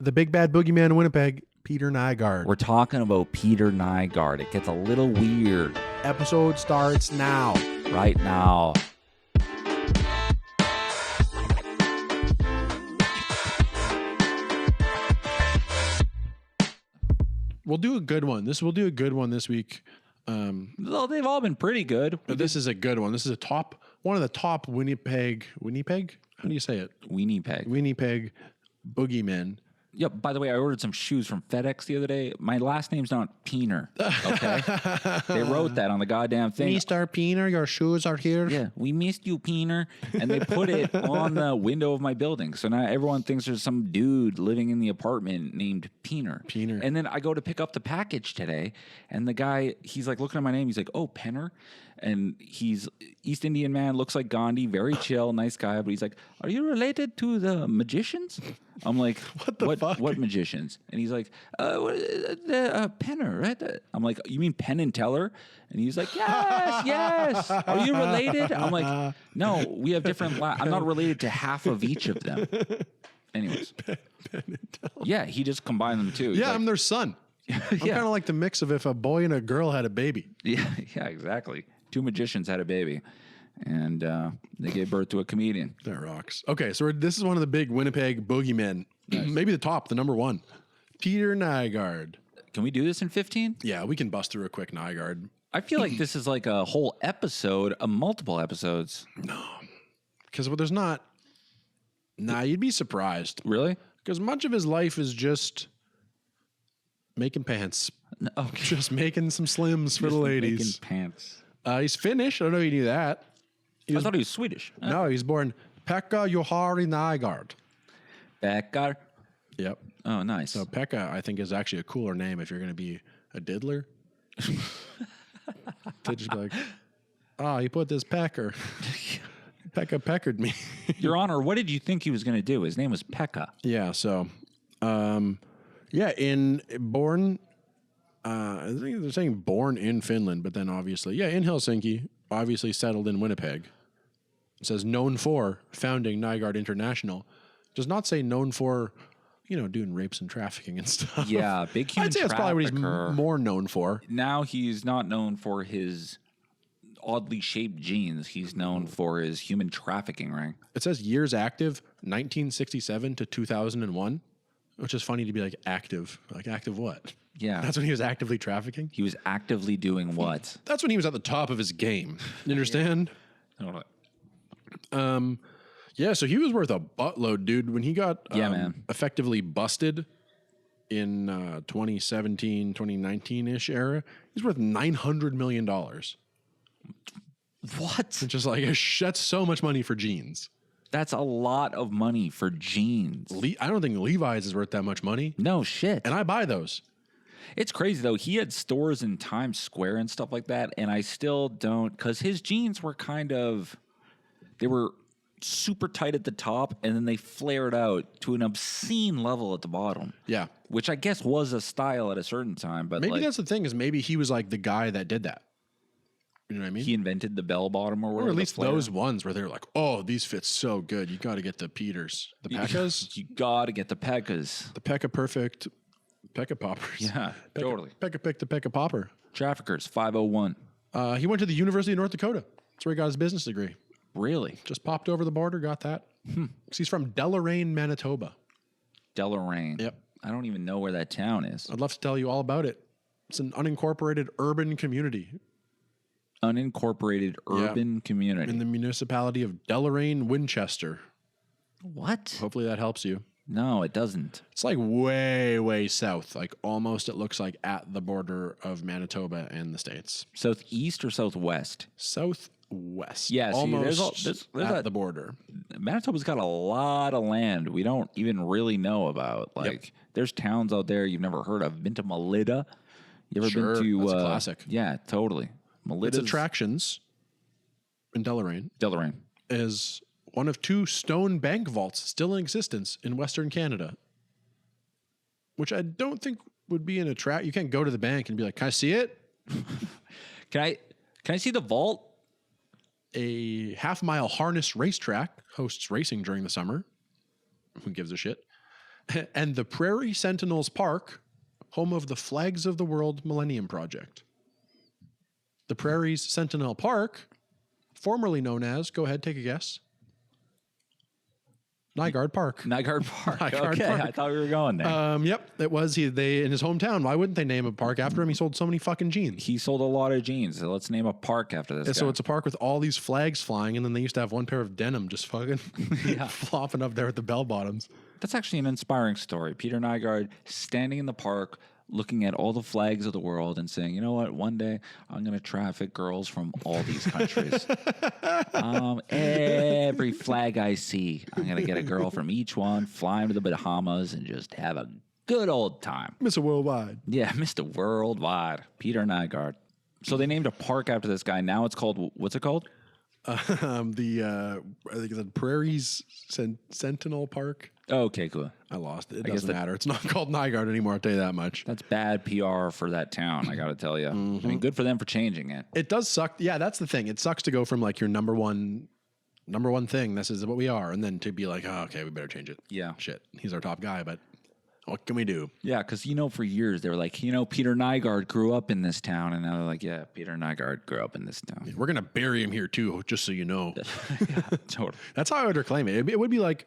The big bad boogeyman in Winnipeg, Peter Nygard. We're talking about Peter Nygard. It gets a little weird Episode starts now. right now. We'll do a good one. We'll do a good one this week. Well, they've all been pretty good. But this is a good one. This is one of the top Winnipeg? How do you say it? Winnipeg boogeymen. Yeah, by the way, I ordered some shoes from FedEx the other day. My last name's not Peener, okay? They wrote that on the goddamn thing. Mr. Peener, your shoes are here. Yeah, we missed you, Peener. And they put it on the window of my building. So now everyone thinks there's some dude living in the apartment named Peener. And then I go to pick up the package today, and the guy, he's like looking at my name. He's like, oh, Penner. And he's East Indian man, looks like Gandhi, very chill, nice guy. But he's like, are you related to the magicians? I'm like, what the fuck? What magicians? And he's like, Penner, right? I'm like, you mean Penn and Teller? And he's like, yes. Are you related? I'm like, no, we have different. I'm not related to half of each of them. Anyways, Penn and Teller. yeah, he just combined them too. Yeah, I'm their son. I'm kind of like the mix of if a boy and a girl had a baby. Yeah, exactly. Two magicians had a baby, and they gave birth to a comedian. That rocks. Okay, so this is one of the big Winnipeg boogeymen. Nice. Maybe the number one. Peter Nygard. Can we do this in 15? Yeah, we can bust through a quick Nygard. I feel like this is like a whole episode, multiple episodes. No, because there's not. Nah, you'd be surprised. Really? Because much of his life is just making pants. Okay. Just making some slims for the ladies. Making pants. He's Finnish. I don't know if you knew that. I thought he was Swedish. No, he's born Pekka Juhani Nygård. Pekka. Yep. Oh, nice. So Pekka, I think, is actually a cooler name if you're going to be a diddler. To just be like, he put this pecker. Pekka peckered me. Your Honor, what did you think he was going to do? His name was Pekka. Yeah. So, born. I think they're saying born in Finland, but then obviously, in Helsinki, obviously settled in Winnipeg. It says known for founding Nygård International. Does not say known for, doing rapes and trafficking and stuff. Yeah, big human I'd say that's probably what he's trafficker. more known for. Now he's not known for his oddly shaped jeans. He's known for his human trafficking ring. It says years active, 1967 to 2001, which is funny to be like active. Like active what? Yeah. That's when he was actively trafficking? He was actively doing what? That's when he was at the top of his game. You understand? Yeah. So he was worth a buttload, dude. When he got man. effectively busted in 2017, 2019-ish era, he's worth $900 million. What? Which is like, that's so much money for jeans. That's a lot of money for jeans. I don't think Levi's is worth that much money. No shit. And I buy those. It's crazy, though. He had stores in Times Square and stuff like that, and I still don't, because his jeans were they were super tight at the top, and then they flared out to an obscene level at the bottom. Yeah. Which I guess was a style at a certain time, but maybe that's the thing, is maybe he was like the guy that did that. You know what I mean? He invented the bell bottom or whatever. Or at least those ones where they were like, oh, these fit so good. You got to get the Peters. The Pekkas? You got to get the Pekkas. The Pekka Perfect. Pekka Poppers. Yeah, totally. Pekka picked the Pekka Popper. Traffickers, 501. He went to the University of North Dakota. That's where he got his business degree. Really? Just popped over the border, got that. He's from Deloraine, Manitoba. Deloraine. Yep. I don't even know where that town is. I'd love to tell you all about it. It's an unincorporated urban community. Unincorporated urban community. In the municipality of Deloraine, Winchester. What? Hopefully that helps you. No, it doesn't. It's like way, way south. Like almost it looks like at the border of Manitoba and the States. Southeast or southwest? Southwest. Yeah, almost there's at the border. Manitoba's got a lot of land we don't even really know about. Like there's towns out there you've never heard of. Been to Melita? You ever been to that's a classic. Yeah, totally. Melita's Its attractions in Deloraine is one of 2 stone bank vaults still in existence in Western Canada, which I don't think would be an attract. You can't go to the bank and be like, "Can I see it?" Can I see the vault? A half-mile harness racetrack hosts racing during the summer. Who gives a shit? and the Prairie Sentinels Park, home of the Flags of the World Millennium Project. The Prairie's Sentinel Park, formerly known as, go ahead, take a guess. Nygård Park. Nygård Park. Nygård Okay, Park. I thought we were going there. Yep, it was. They in his hometown. Why wouldn't they name a park after him? He sold so many fucking jeans. He sold a lot of jeans. So let's name a park after this guy. So it's a park with all these flags flying, and then they used to have one pair of denim just fucking flopping up there at the bell bottoms. That's actually an inspiring story. Peter Nygard standing in the park, looking at all the flags of the world and saying, you know what, one day I'm going to traffic girls from all these countries. Every flag I see, I'm going to get a girl from each one, fly to the Bahamas, and just have a good old time. Mr. Worldwide. Yeah, Mr. Worldwide. Peter Nygard. So they named a park after this guy. Now it's called, what's it called? I think it's the Prairie's Sentinel Park. Okay, cool. I lost it. It doesn't matter. It's not called Nygård anymore, I'll tell you that much. That's bad PR for that town, I got to tell you. I mean, good for them for changing it. It does suck. Yeah, that's the thing. It sucks to go from like your number one thing, this is what we are, and then to be like, oh, okay, we better change it. Yeah. Shit, he's our top guy, but what can we do? Yeah, because, for years they were like, Peter Nygard grew up in this town. And now they're like, yeah, Peter Nygard grew up in this town. We're going to bury him here too, just so you know. Yeah, totally. That's how I would reclaim it. It would be like,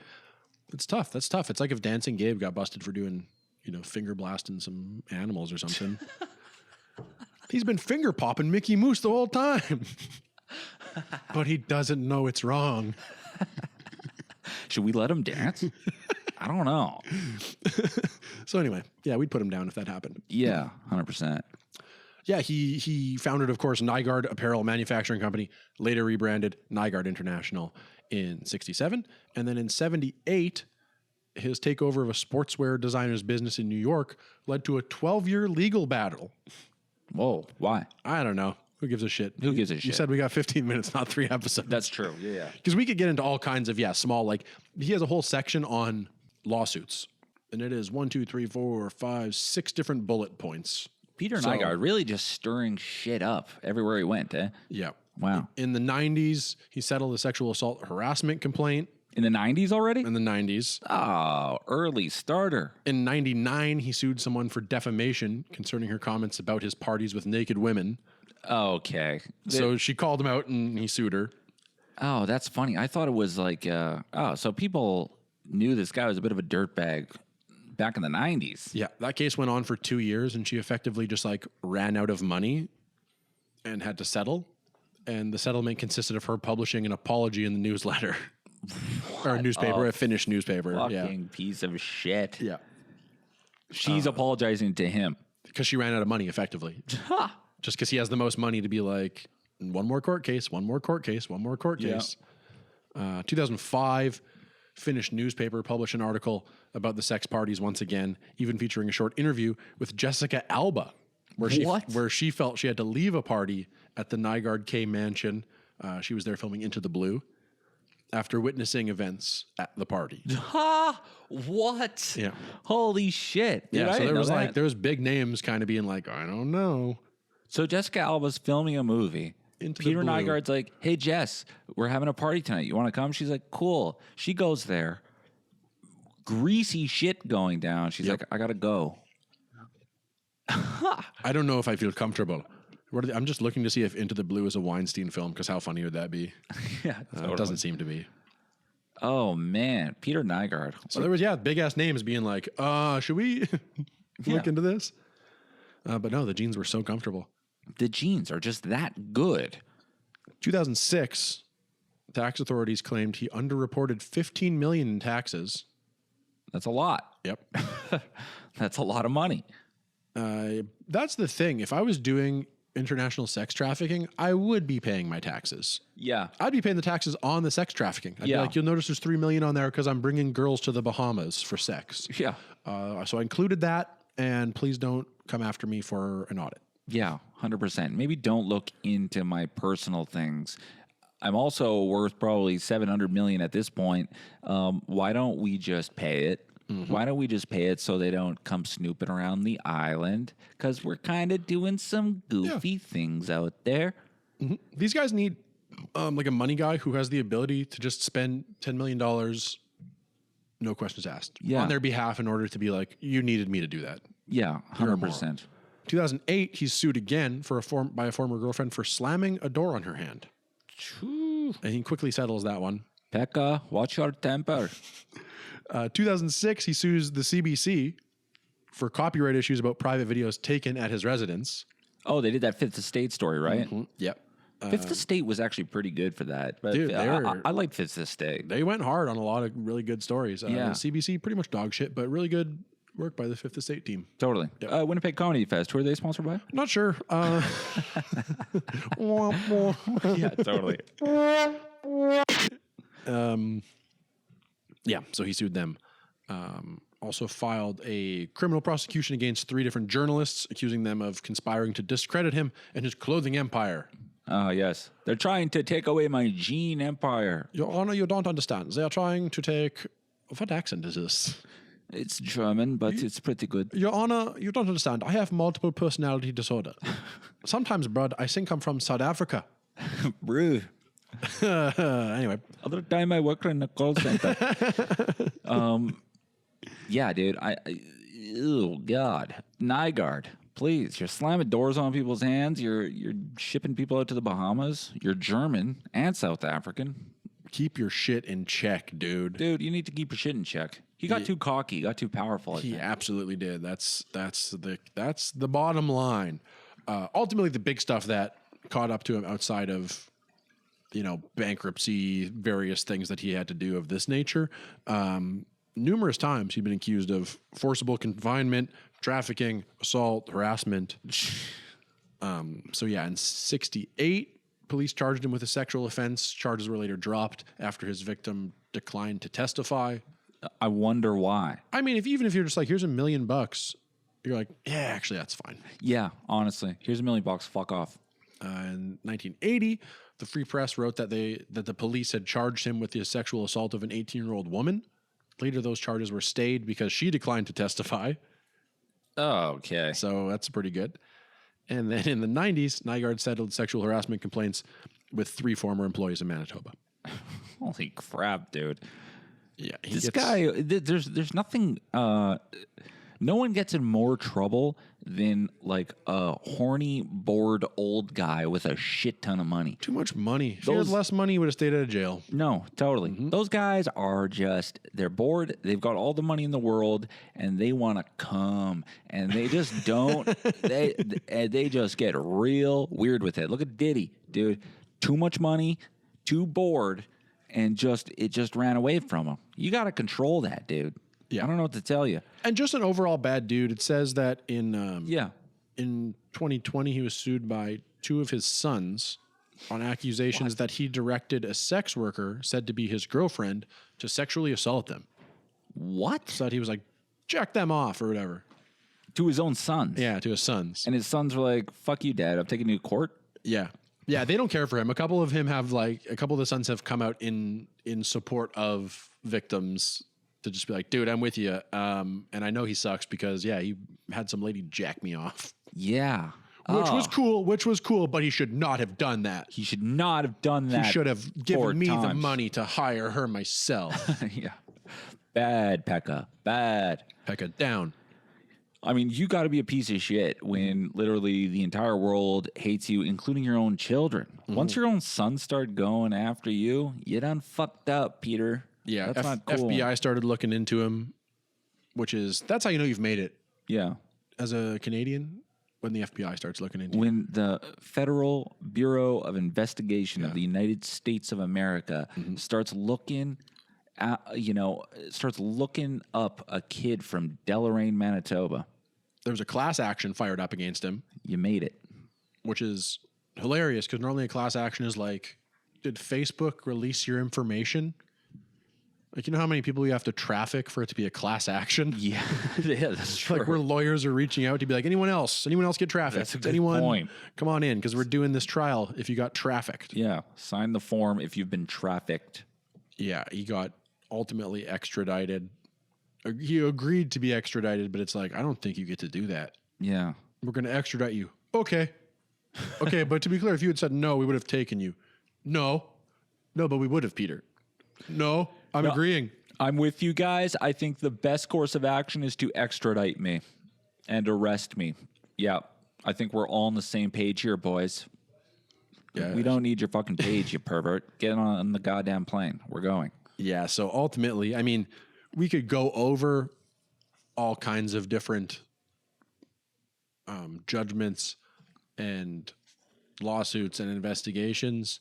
it's tough. That's tough. It's like if Dancing Gabe got busted for doing, finger blasting some animals or something. He's been finger popping Mickey Mouse the whole time. But he doesn't know it's wrong. Should we let him dance? I don't know. So anyway, yeah, we'd put him down if that happened. Yeah, 100%. Yeah, he founded, of course, Nygård Apparel Manufacturing Company, later rebranded Nygård International in 67. And then in 78, his takeover of a sportswear designer's business in New York led to a 12-year legal battle. Whoa, why? I don't know. Who gives a shit? Who gives a shit? You said we got 15 minutes, not 3 episodes. That's true. Yeah. Because we could get into all kinds of, small, like, he has a whole section on lawsuits. And it is 1, 2, 3, 4, 5, 6 different bullet points. Peter Nygard really just stirring shit up everywhere he went, eh? Yeah. Wow. In the 90s, he settled a sexual assault harassment complaint. In the 90s already? In the 90s. Oh, early starter. In 99, he sued someone for defamation concerning her comments about his parties with naked women. Okay. So she called him out and he sued her. Oh, that's funny. I thought it was like, so people knew this guy was a bit of a dirtbag back in the 90s. Yeah, that case went on for 2 years and she effectively just like ran out of money and had to settle. And the settlement consisted of her publishing an apology in the newsletter. Or a newspaper, a Finnish newspaper. Fucking piece of shit. Yeah. She's apologizing to him. Because she ran out of money, effectively. Just because he has the most money to be like, one more court case, one more court case, one more court case. 2005, Finnish newspaper published an article about the sex parties once again, even featuring a short interview with Jessica Alba, where she felt she had to leave a party at the Nygård K mansion. She was there filming Into the Blue after witnessing events at the party. What? Yeah. Holy shit. Dude, yeah, so there was there was big names kind of being like, I don't know. So Jessica Alba's filming a movie. Peter Nygard's like, hey, Jess, we're having a party tonight. You want to come? She's like, cool. She goes there. Greasy shit going down. She's like, I got to go. I don't know if I feel comfortable. I'm just looking to see if Into the Blue is a Weinstein film, because how funny would that be? Yeah, totally. It doesn't seem to be. Oh, man. Peter Nygard. So there was, big-ass names being like, should we look into this? But no, the jeans were so comfortable. The jeans are just that good. 2006, tax authorities claimed he underreported $15 million in taxes. That's a lot. Yep. That's a lot of money. That's the thing. If I was doing international sex trafficking, I would be paying my taxes. Yeah. I'd be paying the taxes on the sex trafficking. I'd be like, you'll notice there's $3 million on there because I'm bringing girls to the Bahamas for sex. Yeah. So I included that, and please don't come after me for an audit. Yeah, 100%. Maybe don't look into my personal things. I'm also worth probably $700 million at this point. Why don't we just pay it? Mm-hmm. Why don't we just pay it so they don't come snooping around the island? Because we're kind of doing some goofy things out there. Mm-hmm. These guys need like a money guy who has the ability to just spend $10 million no questions asked. Yeah. On their behalf in order to be like, you needed me to do that. Yeah, 100%. 2008, he's sued again by a former girlfriend for slamming a door on her hand. And he quickly settles that one. Pekka, watch your temper. 2006, he sues the CBC for copyright issues about private videos taken at his residence. Oh, they did that Fifth Estate story, right? Mm-hmm. Yep. Fifth Estate was actually pretty good for that. But Dude, I like Fifth Estate. They went hard on a lot of really good stories. Yeah. CBC, pretty much dog shit, but really good work by the Fifth Estate team. Totally. Yep. Winnipeg Comedy Fest. Who are they sponsored by? Not sure. Yeah, totally. Yeah, so he sued them. Also filed a criminal prosecution against 3 different journalists, accusing them of conspiring to discredit him and his clothing empire. Oh, yes. They're trying to take away my jean empire. Your Honor, you don't understand. They are trying to take... What accent is this? It's German, but it's pretty good. Your Honor, you don't understand. I have multiple personality disorder. Sometimes, bud, I think I'm from South Africa. Brew. Anyway. Other time I worked in a call center. Yeah, dude. Oh, God. Nygård, please. You're slamming doors on people's hands. You're shipping people out to the Bahamas. You're German and South African. Keep your shit in check, dude. Dude, you need to keep your shit in check. He got too cocky. He got too powerful. He absolutely did. That's the bottom line. Ultimately, the big stuff that caught up to him outside of, bankruptcy, various things that he had to do of this nature. Numerous times he'd been accused of forcible confinement, trafficking, assault, harassment. So yeah, in 1968, police charged him with a sexual offense. Charges were later dropped after his victim declined to testify. I wonder why. I mean, even if you're just like, here's $1 million, you're like, yeah, actually, that's fine. Yeah, honestly. Here's $1 million. Fuck off. In 1980, the Free Press wrote that the police had charged him with the sexual assault of an 18-year-old woman. Later, those charges were stayed because she declined to testify. Oh, okay. So that's pretty good. And then in the 90s, Nygård settled sexual harassment complaints with 3 former employees in Manitoba. Holy crap, dude. Yeah, this guy, there's nothing, no one gets in more trouble than like a horny, bored old guy with a shit ton of money. Too much money. If he had less money, he would have stayed out of jail. No, totally. Mm-hmm. Those guys are they're bored. They've got all the money in the world and they want to come and they just don't, they just get real weird with it. Look at Diddy, dude. Too much money, too bored. And it just ran away from him. You got to control that, dude. Yeah. I don't know what to tell you. And just an overall bad dude. It says that in 2020, he was sued by 2 of his sons on accusations that he directed a sex worker said to be his girlfriend to sexually assault them. What? So that he was like, jack them off or whatever. To his own sons? Yeah, to his sons. And his sons were like, fuck you, Dad. I'm taking you to court? Yeah. Yeah, they don't care for him. A couple of the sons have come out in support of victims to just be like, dude, I'm with you. And I know he sucks because, yeah, he had some lady jack me off. Yeah. Which was cool, but he should not have done that. He should not have done that. He should have given me the money to hire her myself. Yeah. Bad, Pekka. Bad. Pekka, down. I mean, you got to be a piece of shit when literally the entire world hates you, including your own children. Mm-hmm. Once your own sons start going after you, you done fucked up, Peter. Yeah, that's not cool. FBI started looking into him, that's how you know you've made it. Yeah. As a Canadian, when the FBI starts looking into when the Federal Bureau of Investigation of the United States of America starts looking at, starts looking up a kid from Deloraine, Manitoba. There was a class action fired up against him. You made it. Which is hilarious because normally a class action is like, did Facebook release your information? Like, you know how many people you have to traffic for it to be a class action? Yeah, yeah, that's true. Like where lawyers are reaching out to be like, anyone else get trafficked? That's a good point. Come on in because we're doing this trial if you got trafficked. Yeah, sign the form if you've been trafficked. Yeah, he got ultimately extradited. He agreed to be extradited, but it's like, I don't think you get to do that. Yeah. We're going to extradite you. Okay. Okay, but to be clear, if you had said no, we would have taken you. No, but we would have, Peter. No, I'm agreeing. I'm with you guys. I think the best course of action is to extradite me and arrest me. Yeah, I think we're all on the same page here, boys. Yeah. We don't need your fucking page, you pervert. Get on the goddamn plane. We're going. Yeah, so ultimately, I mean, we could go over all kinds of different judgments and lawsuits and investigations,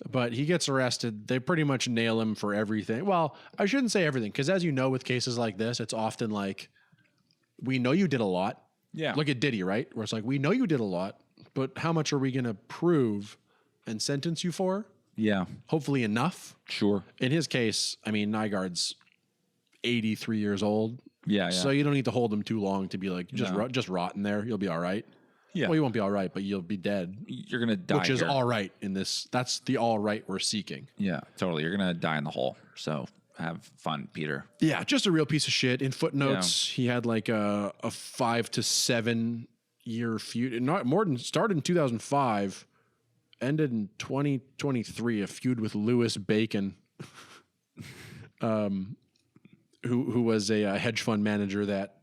but he gets arrested. They pretty much nail him for everything. Well, I shouldn't say everything, because as you know, with cases like this, it's often like, we know you did a lot. Yeah. Look at Diddy, right? Where it's like, we know you did a lot, but how much are we going to prove and sentence you for? Yeah. Hopefully enough. Sure. In his case, I mean, Nygard's 83 years old. Yeah. So you don't need to hold him too long to be like, just rot in there. You'll be all right. Yeah. Well, you won't be all right, but you'll be dead. You're going to die. Which is all right in this. That's the all right we're seeking. Yeah, totally. You're going to die in the hole. So have fun, Peter. Yeah, just a real piece of shit. In footnotes, he had like a 5 to 7 year feud. Not more than started in 2005, ended in 2023. A feud with Louis Bacon, who was a hedge fund manager that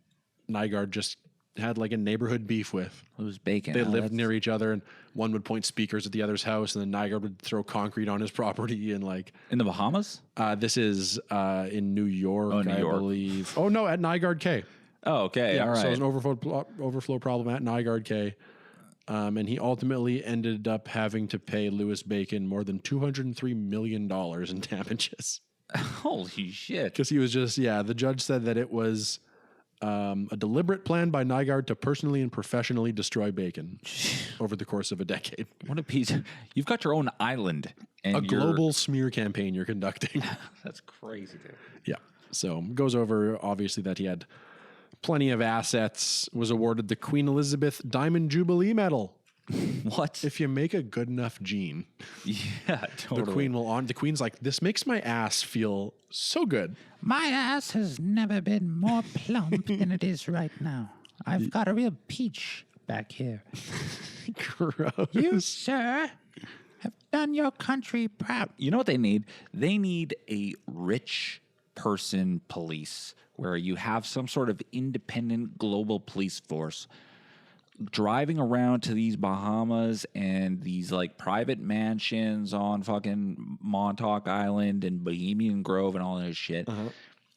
Nygard just had like a neighborhood beef with. Louis Bacon. They lived near each other, and one would point speakers at the other's house, and then Nygard would throw concrete on his property. And like in the Bahamas. This is in New York, I believe. Oh no, at Nygard K. Oh, okay, all right. So it was an overflow problem at Nygard K, and he ultimately ended up having to pay Louis Bacon more than $203 million in damages. Holy shit! Because he was just the judge said that it was a deliberate plan by Nygard to personally and professionally destroy Bacon over the course of a decade. What a piece! You've got your own island and a global smear campaign you're conducting. That's crazy, dude. Yeah. So goes over obviously that he had plenty of assets. Was awarded the Queen Elizabeth Diamond Jubilee Medal. What? If you make a good enough gene. Yeah, totally. The Queen will on. The Queen's like, this makes my ass feel so good. My ass has never been more plump than it is right now. I've got a real peach back here. Gross. You, sir, have done your country proud. You know what they need? They need a rich person police where you have some sort of independent global police force driving around to these Bahamas and these like private mansions on fucking Montauk Island and Bohemian Grove and all this shit. Uh-huh.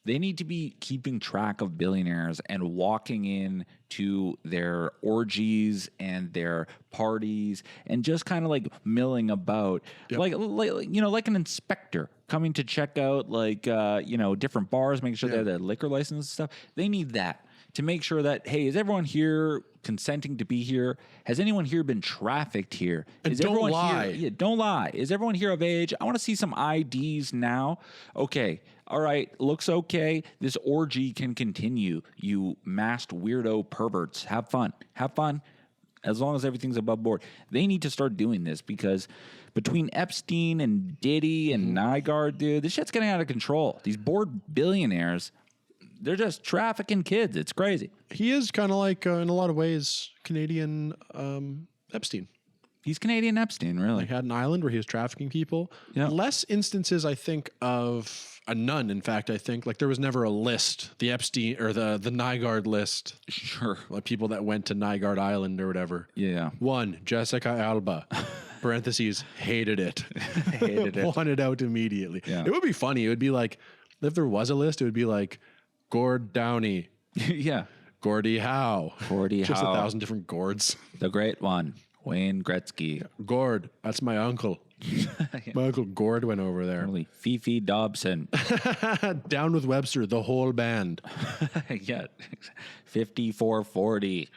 They need to be keeping track of billionaires and walking in to their orgies and their parties and just kind of like milling about, like you know, like an inspector coming to check out like you know, different bars, making sure they have their liquor license and stuff. They need that to make sure that, hey, is everyone here consenting to be here? Has anyone here been trafficked here? And is don't everyone lie. Here? Yeah, don't lie. Is everyone here of age? I want to see some IDs now. Okay. All right. Looks okay. This orgy can continue. You masked weirdo perverts. Have fun. Have fun. As long as everything's above board. They need to start doing this because between Epstein and Diddy and Nygard, dude, this shit's getting out of control. These bored billionaires, they're just trafficking kids. It's crazy. He is kind of like, in a lot of ways, Canadian Epstein. He's Canadian Epstein, really. He had an island where he was trafficking people. Yeah. Less instances, I think, of none. In fact, I think like there was never a list, the Epstein or the Nygard list. Sure. Like people that went to Nygard Island or whatever. Yeah. One, Jessica Alba. Parentheses, hated it. Hated it. Wanted out immediately. Yeah. It would be funny. It would be like, if there was a list, it would be like Gord Downey. Yeah. Gordie Howe. Gordie Just Howe. 1,000 different Gords. The great one, Wayne Gretzky. Gord, that's my uncle. My uncle Gord went over there. Only Fifi Dobson. Down with Webster, the whole band. Yeah. 5440.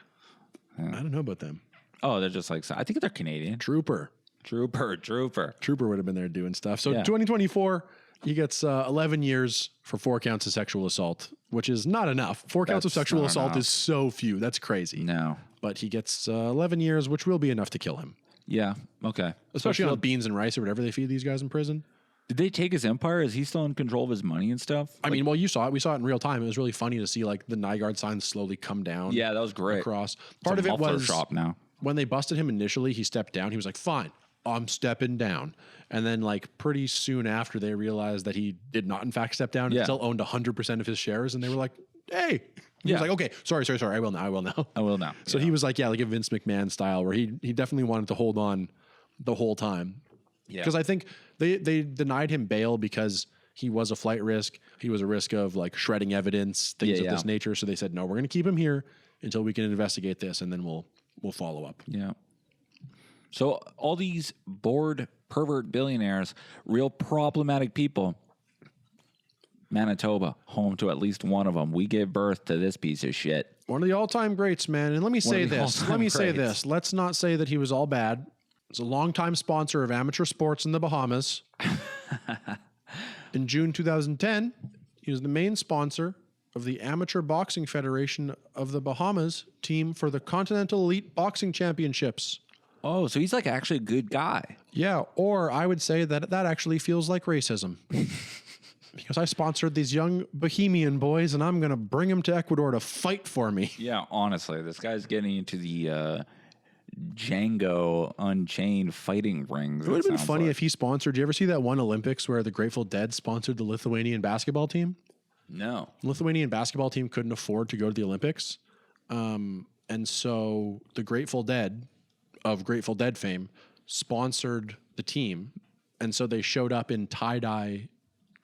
I don't know about them. Oh, they're just like, I think they're Canadian. Trooper would have been there doing stuff. So 2024, he gets 11 years for 4 counts of sexual assault, which is not enough. 4 counts of sexual assault is so few. That's crazy. No. But he gets 11 years, which will be enough to kill him. Yeah. Okay. Especially on beans and rice or whatever they feed these guys in prison. Did they take his empire? Is he still in control of his money and stuff? I mean, well, you saw it. We saw it in real time. It was really funny to see like the Nygard signs slowly come down. Yeah, that was great. Across. Part of it was shop now. When they busted him initially, he stepped down. He was like, fine, I'm stepping down. And then like pretty soon after they realized that he did not in fact step down and still owned 100% of his shares. And they were like, hey, he was like, okay, sorry. I will now. So he was like, like a Vince McMahon style where he definitely wanted to hold on the whole time. Yeah. Because I think they denied him bail because he was a flight risk. He was a risk of like shredding evidence, things of this nature. So they said, no, we're going to keep him here until we can investigate this. And then we'll follow up. Yeah. So all these bored pervert billionaires, real problematic people, Manitoba, home to at least one of them. We gave birth to this piece of shit. One of the all-time greats, man. And let me say this. Let's not say that he was all bad. He's a longtime sponsor of amateur sports in the Bahamas. In June 2010, he was the main sponsor of the Amateur Boxing Federation of the Bahamas team for the Continental Elite Boxing Championships. Oh, so he's like actually a good guy. Yeah, or I would say that actually feels like racism. Because I sponsored these young Bohemian boys, and I'm going to bring them to Ecuador to fight for me. Yeah, honestly, this guy's getting into the Django Unchained fighting rings. It would have been funny if he sponsored. Did you ever see that one Olympics where the Grateful Dead sponsored the Lithuanian basketball team? No. The Lithuanian basketball team couldn't afford to go to the Olympics. And so the Grateful Dead of Grateful Dead fame sponsored the team. And so they showed up in tie-dye.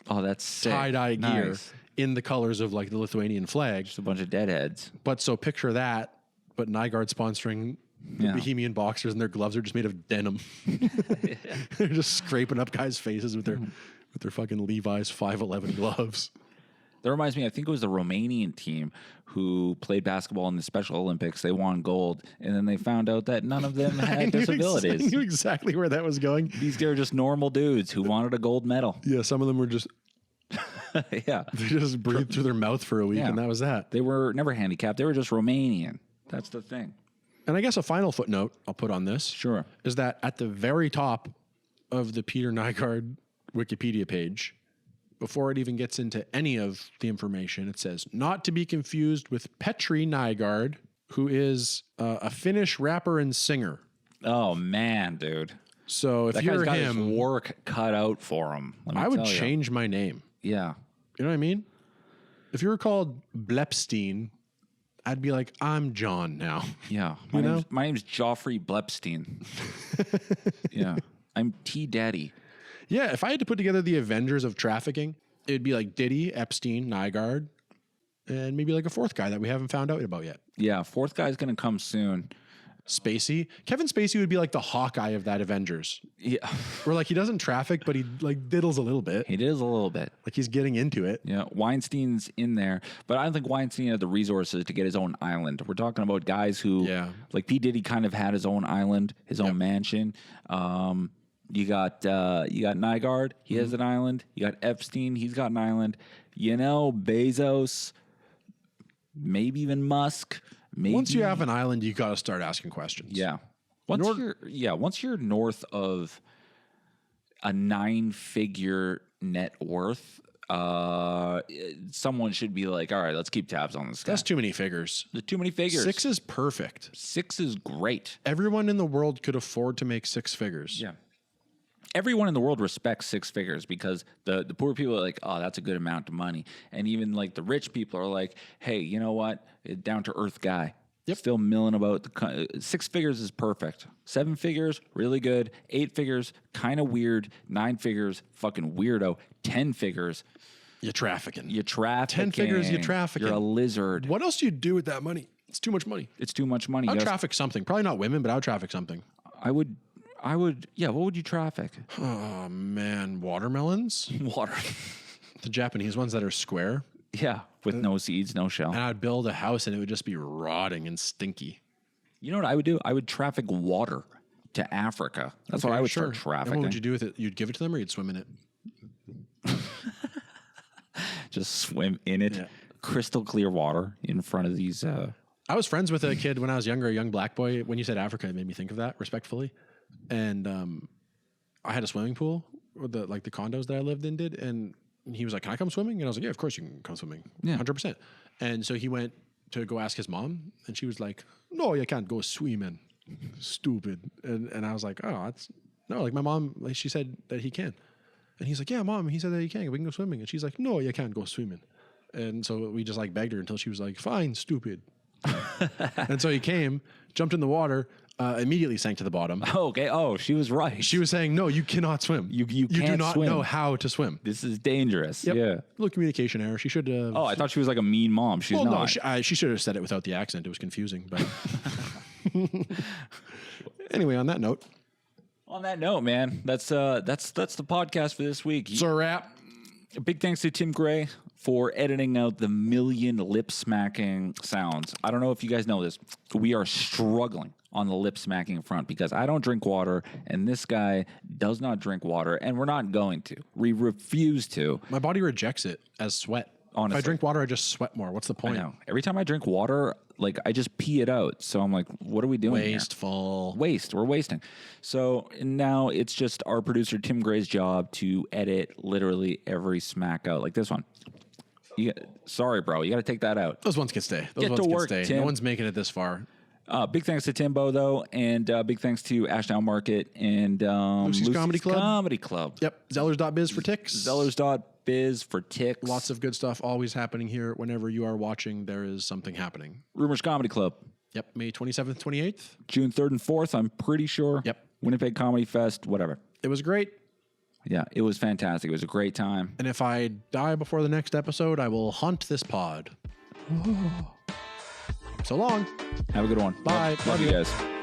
Oh, that's sick. Tie-dye gear in the colors of like the Lithuanian flag. Just a bunch of deadheads. But so picture that, but Nygard sponsoring the Bohemian boxers, and their gloves are just made of denim. They're just scraping up guys' faces with their fucking Levi's 511 gloves. That reminds me, I think it was the Romanian team who played basketball in the Special Olympics. They won gold, and then they found out that none of them had disabilities. I knew exactly where that was going. They were just normal dudes who wanted a gold medal. Yeah, some of them were just... yeah. They just breathed through their mouth for a week, and that was that. They were never handicapped. They were just Romanian. That's the thing. And I guess a final footnote I'll put on this is that at the very top of the Peter Nygard Wikipedia page, before it even gets into any of the information, it says, not to be confused with Petri Nygard, who is a Finnish rapper and singer. Oh, man, dude. So if you're got him, his work cut out for him. I would change my name. Yeah. You know what I mean? If you were called Blepstein, I'd be like, I'm John now. Yeah. My name's Joffrey Blepstein. Yeah. I'm T-Daddy. Yeah, if I had to put together the Avengers of trafficking, it'd be like Diddy, Epstein, Nygard, and maybe like a fourth guy that we haven't found out about yet. Yeah, fourth guy's going to come soon. Spacey. Kevin Spacey would be like the Hawkeye of that Avengers. Yeah. Where like he doesn't traffic, but he like diddles a little bit. He diddles a little bit. Like he's getting into it. Yeah. Weinstein's in there, but I don't think Weinstein had the reresources to get his own island. We're talking about guys who, like P. Diddy kind of had his own island, his own mansion. You got Nygard, he has an island. You got Epstein, he's got an island. You know, Bezos, maybe even Musk. Maybe. Once you have an island, you got to start asking questions. Yeah. Once you're north of a 9-figure net worth, someone should be like, all right, let's keep tabs on this guy. That's too many figures. There's too many figures. 6 is perfect. 6 is great. Everyone in the world could afford to make 6 figures. Yeah. Everyone in the world respects 6 figures because the poor people are like, oh, that's a good amount of money. And even like the rich people are like, hey, you know what? Down to earth guy. Yep. Still milling about. 6 figures is perfect. 7 figures, really good. 8 figures, kind of weird. 9 figures, fucking weirdo. 10 figures. You're trafficking. 10 figures, you're trafficking. You're a lizard. What else do you do with that money? It's too much money. It's too much money. I would traffic something. Probably not women, but I would traffic something. I would, yeah, what would you traffic? Oh, man. Watermelons? Water. The Japanese ones that are square. Yeah, with no seeds, no shell. And I'd build a house and it would just be rotting and stinky. You know what I would do? I would traffic water to Africa. That's what I would start trafficking. And what would you do with it? You'd give it to them or you'd swim in it? Just swim in it. Yeah. Crystal clear water in front of these. I was friends with a kid when I was younger, a young black boy. When you said Africa, it made me think of that respectfully. And I had a swimming pool with the condos that I lived in did. And he was like, can I come swimming? And I was like, yeah, of course you can come swimming. Yeah. 100%. And so he went to go ask his mom. And she was like, no, you can't go swimming. Stupid. And I was like, oh, No, like my mom, like she said that he can. And he's like, yeah, Mom, he said that he can. We can go swimming. And she's like, no, you can't go swimming. And so we just like begged her until she was like, fine, stupid. And so he came, jumped in the water, immediately sank to the bottom. Okay. Oh, she was right. She was saying, no, you cannot swim. You do can't not swim. know how to swim. This is dangerous. Yep. Yeah. Little communication error. She should have. Oh, I thought she was like a mean mom. She's not. No, she should have said it without the accent. It was confusing. But anyway, on that note. On that note, man, that's the podcast for this week. It's a wrap. Big thanks to Tim Gray for editing out the million lip smacking sounds. I don't know if you guys know this. We are struggling on the lip smacking front because I don't drink water and this guy does not drink water and we're not going to. We refuse to. My body rejects it as sweat. Honestly. If I drink water, I just sweat more. What's the point? I know. Every time I drink water, like I just pee it out. So I'm like, what are we doing Wasteful. here? We're wasting. So now it's just our producer Tim Gray's job to edit literally every smack out, like this one. Sorry, bro, you got to take that out. Those ones can stay. Those Get ones to can work, stay. Tim. No one's making it this far. Big thanks to Timbo though, and big thanks to Ashdown Market and Lucy's Comedy Club. Yep. Zellers.biz for ticks. Zellers.biz for ticks. Lots of good stuff always happening here. Whenever you are watching, there is something happening. Rumors Comedy Club. Yep. May 27th, 28th. June 3rd and 4th, I'm pretty sure. Yep. Winnipeg Comedy Fest, whatever. It was great. Yeah, it was fantastic. It was a great time. And if I die before the next episode, I will haunt this pod. So long. Have a good one. Bye. Love you guys.